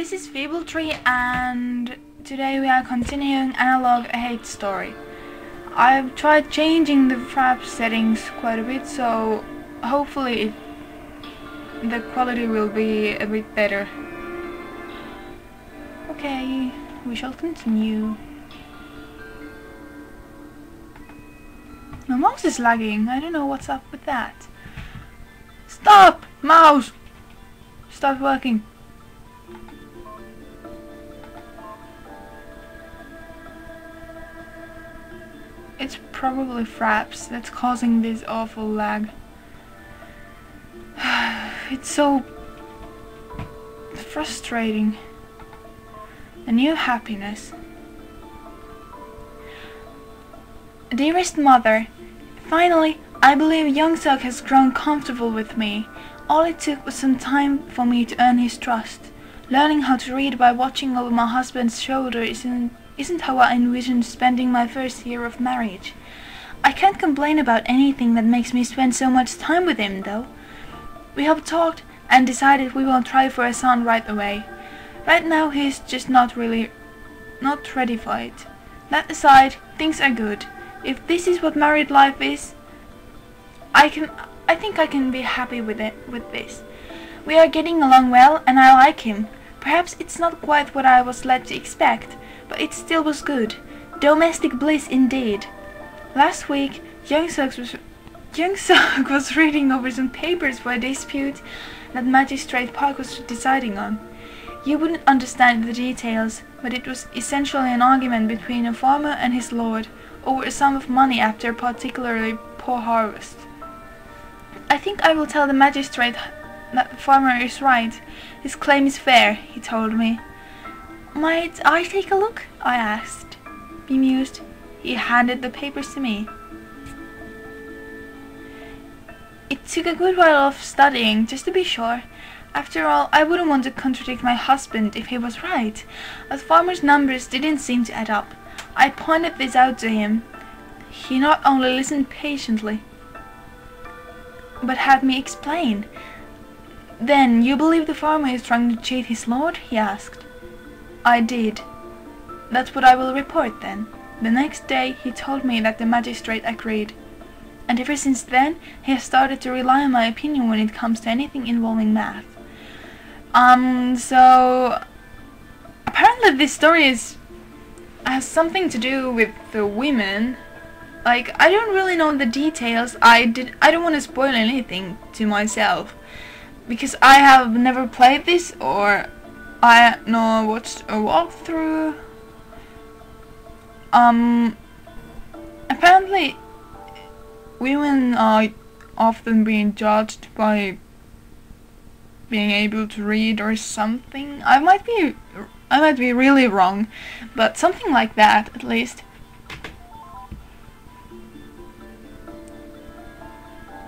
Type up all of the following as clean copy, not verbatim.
this is Feebletree, and today we are continuing Analogue A Hate Story. I've tried changing the frap settings quite a bit, so hopefully the quality will be a bit better. Okay, we shall continue. My mouse is lagging, I don't know what's up with that. Stop! Mouse! Stop working. It's probably fraps that's causing this awful lag. It's so frustrating. A new happiness. Dearest Mother, finally, I believe Young Suk has grown comfortable with me. All it took was some time for me to earn his trust. Learning how to read by watching over my husband's shoulder isn't how I envisioned spending my first year of marriage. I can't complain about anything that makes me spend so much time with him, though. We have talked and decided we will try for a son right away. Right now he's just not ready for it. That aside, things are good. If this is what married life is, I think I can be happy with this. We are getting along well and I like him. Perhaps it's not quite what I was led to expect, but it still was good. Domestic bliss indeed. Last week, Young Suk was reading over some papers for a dispute that Magistrate Park was deciding on. You wouldn't understand the details, but it was essentially an argument between a farmer and his lord over a sum of money after a particularly poor harvest. I think I will tell the magistrate that the farmer is right. His claim is fair, he told me. Might I take a look? I asked. Bemused, he handed the papers to me. It took a good while of studying, just to be sure. After all, I wouldn't want to contradict my husband if he was right. The farmer's numbers didn't seem to add up. I pointed this out to him. He not only listened patiently, but had me explain. Then, you believe the farmer is trying to cheat his lord? He asked. I did. That's what I will report then. The next day he told me that the magistrate agreed. And ever since then, he has started to rely on my opinion when it comes to anything involving math. So apparently this story has something to do with the women. Like, I don't really know the details. I don't want to spoil anything to myself, because I have never played this or I nor watched a walkthrough. Apparently women are often being judged by being able to read or something. I might be really wrong, but something like that at least.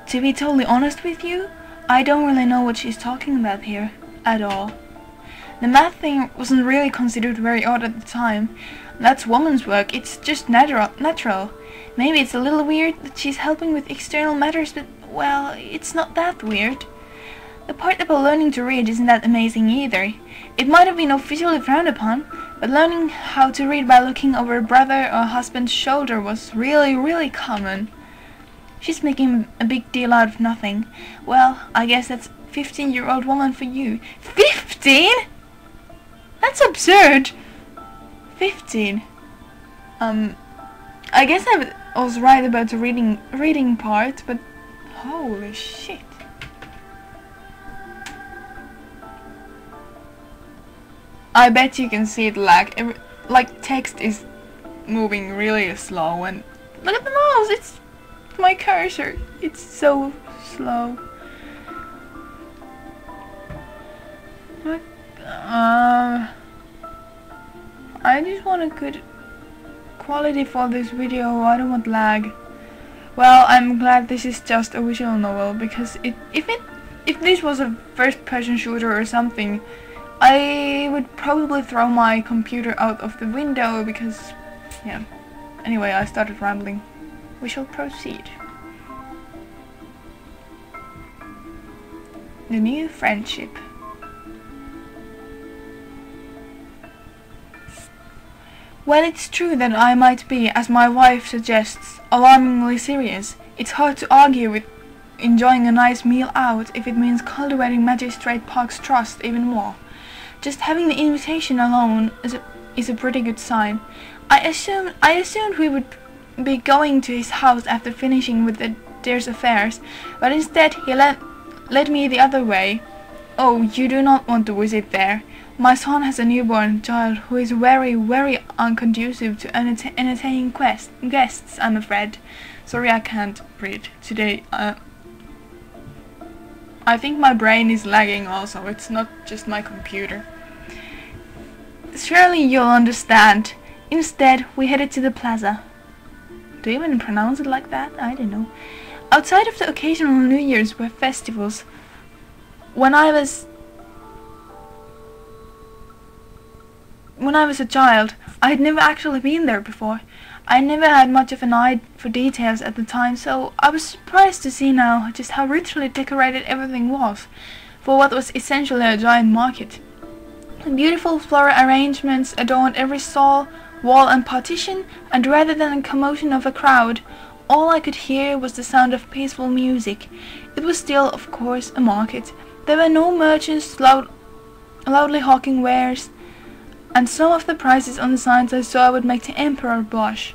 To be totally honest with you, I don't really know what she's talking about here at all. The math thing wasn't really considered very odd at the time. That's woman's work, it's just natural. Maybe it's a little weird that she's helping with external matters, but, well, it's not that weird. The part about learning to read isn't that amazing either. It might have been officially frowned upon, but learning how to read by looking over a brother or husband's shoulder was really common. She's making a big deal out of nothing. Well, I guess that's 15-year-old woman for you. 15?! That's absurd! 15. I guess I was right about the reading part, but holy shit. I bet you can see it lag. Like, text is moving really slow, and look at the mouse, it's my cursor. It's so slow. What? I just want a good quality for this video. I don't want lag. Well, I'm glad this is just a visual novel, because if this was a first-person shooter or something, I would probably throw my computer out of the window because, yeah. Anyway, I started rambling. We shall proceed. The new friendship. Well, it's true that I might be, as my wife suggests, alarmingly serious. It's hard to argue with enjoying a nice meal out if it means cultivating Magistrate Park's trust even more. Just having the invitation alone is a pretty good sign. I assumed we would be going to his house after finishing with the dear's affairs, but instead he led me the other way. Oh, you do not want to visit there. My son has a newborn child who is very, very unconducive to entertaining guests, I'm afraid. Sorry, I can't read today. I think my brain is lagging also, it's not just my computer. Surely you'll understand. Instead, we headed to the plaza. Do you even pronounce it like that? I don't know. Outside of the occasional New Year's were festivals. When I was a child, I had never actually been there before. I never had much of an eye for details at the time, so I was surprised to see now just how richly decorated everything was, for what was essentially a giant market. Beautiful floral arrangements adorned every stall, wall and partition, and rather than a commotion of a crowd, all I could hear was the sound of peaceful music. It was still, of course, a market. There were no merchants loudly hawking wares, and some of the prices on the signs I saw would make the emperor blush.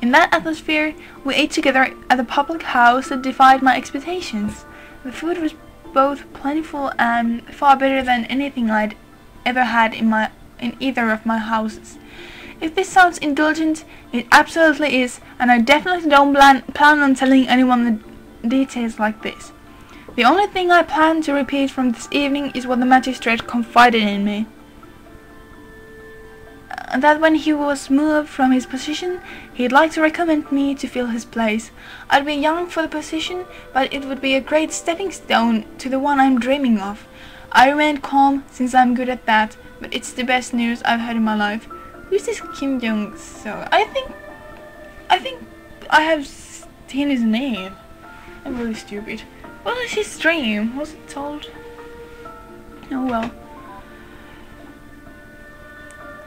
In that atmosphere, we ate together at a public house that defied my expectations. The food was both plentiful and far better than anything I'd ever had in either of my houses. If this sounds indulgent, it absolutely is, and I definitely don't plan on telling anyone the details like this. The only thing I plan to repeat from this evening is what the magistrate confided in me. That when he was moved from his position, he'd like to recommend me to fill his place. I'd be young for the position, but it would be a great stepping stone to the one I'm dreaming of. I remained calm, since I'm good at that, but it's the best news I've heard in my life. Who's this Kim Jong-suk? I think I have seen his name. I'm really stupid. What was his dream? Was it told? Oh well.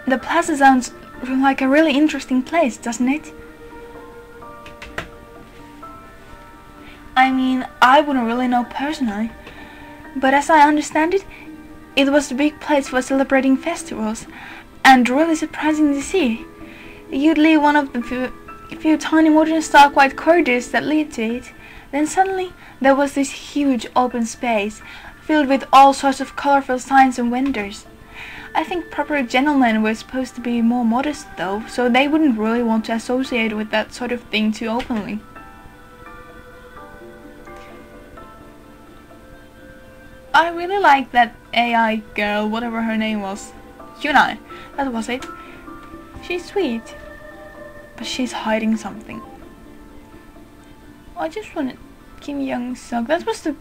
The plaza sounds like a really interesting place, doesn't it? I mean, I wouldn't really know personally, but as I understand it, it was the big place for celebrating festivals, and really surprising to see. You'd leave one of the few tiny modern-style white corridors that lead to it, then suddenly there was this huge open space, filled with all sorts of colorful signs and vendors. I think proper gentlemen were supposed to be more modest though, so they wouldn't really want to associate with that sort of thing too openly. I really like that AI girl, whatever her name was. Yuna, that was it. She's sweet, but she's hiding something. I just wanted Kim Jong-suk. That was the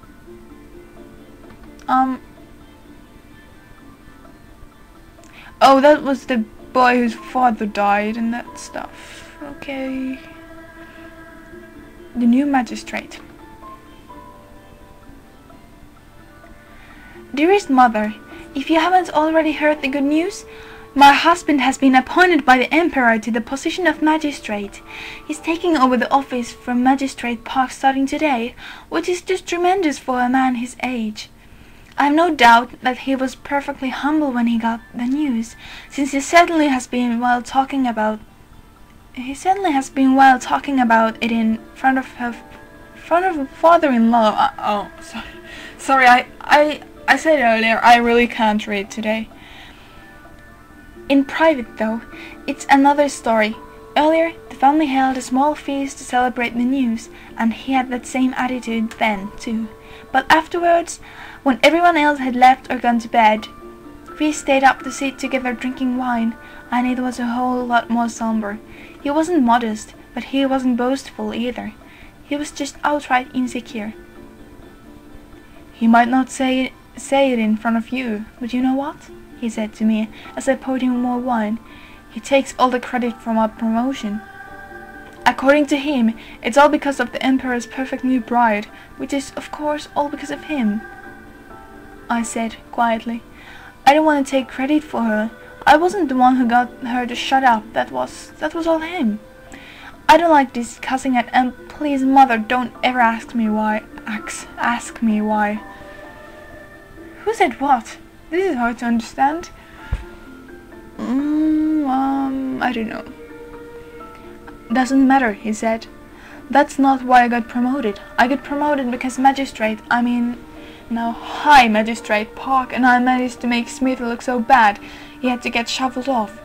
oh, that was the boy whose father died and that stuff. Okay. The new magistrate. Dearest mother, if you haven't already heard the good news, my husband has been appointed by the emperor to the position of magistrate. He's taking over the office from Magistrate Park starting today, which is just tremendous for a man his age. I have no doubt that he was perfectly humble when he got the news, since he certainly has been while talking about it in front of her father-in-law. Sorry, I said earlier, I really can't read today. In private though, it's another story. Earlier, the family held a small feast to celebrate the news, and he had that same attitude then too. But afterwards, when everyone else had left or gone to bed, we stayed up to sit together drinking wine, and it was a whole lot more somber. He wasn't modest, but he wasn't boastful either. He was just outright insecure. He might not say it in front of you, but you know what? He said to me as I poured him more wine. He takes all the credit for my promotion. According to him, it's all because of the emperor's perfect new bride, which is, of course, all because of him. I said quietly, I don't want to take credit for her. I wasn't the one who got her to shut up. That was all him. I don't like discussing it, and please, Mother, don't ever ask me why. Ask me why. Who said what? This is hard to understand. I don't know. Doesn't matter, he said. That's not why I got promoted. I got promoted because High Magistrate Park and I managed to make Smith look so bad he had to get shuffled off.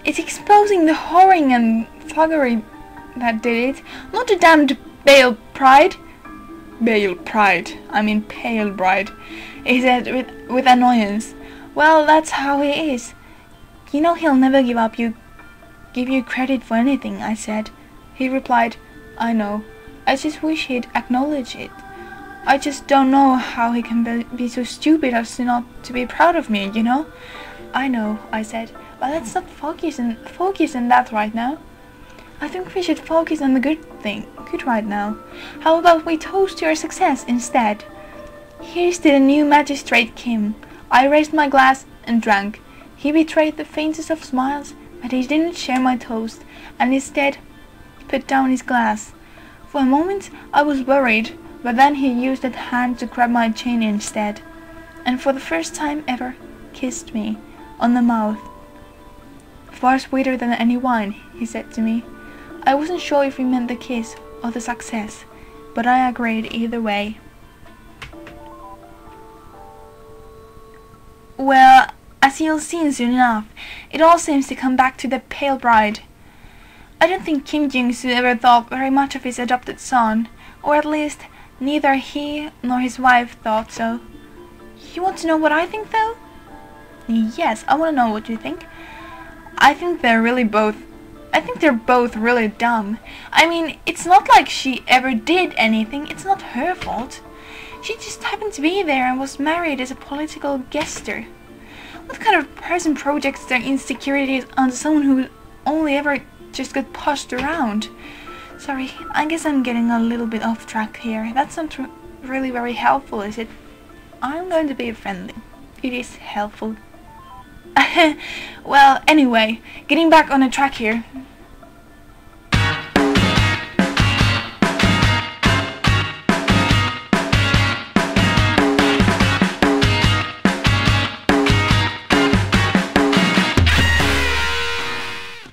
It's exposing the whoring and thuggery that did it, not the damned pale bride, he said with annoyance. Well, that's how he is. You know he'll never give you credit for anything, I said. He replied, I know. I just wish he'd acknowledge it. I just don't know how he can be so stupid as not to be proud of me, you know? I know, I said, but let's not focus on that right now. I think we should focus on the good right now. How about we toast your success instead? Here's to the new magistrate Kim. I raised my glass and drank. He betrayed the faintest of smiles, but he didn't share my toast, and instead put down his glass. For a moment I was worried, but then he used that hand to grab my chain instead, and for the first time ever kissed me on the mouth. Far sweeter than any wine, he said to me. I wasn't sure if he meant the kiss or the success, but I agreed either way. Well, as you'll see soon enough, it all seems to come back to the pale bride. I don't think Kim Jong-soo ever thought very much of his adopted son, or at least neither he nor his wife thought so. You want to know what I think, though? Yes, I want to know what you think. I think they're both really dumb. I mean, it's not like she ever did anything. It's not her fault. She just happened to be there and was married as a political guester. What kind of person projects their insecurities onto someone who only ever just got pushed around? Sorry, I guess I'm getting a little bit off track here. That's not really very helpful, is it? I'm going to be friendly. It is helpful. Well, anyway, getting back on the track here.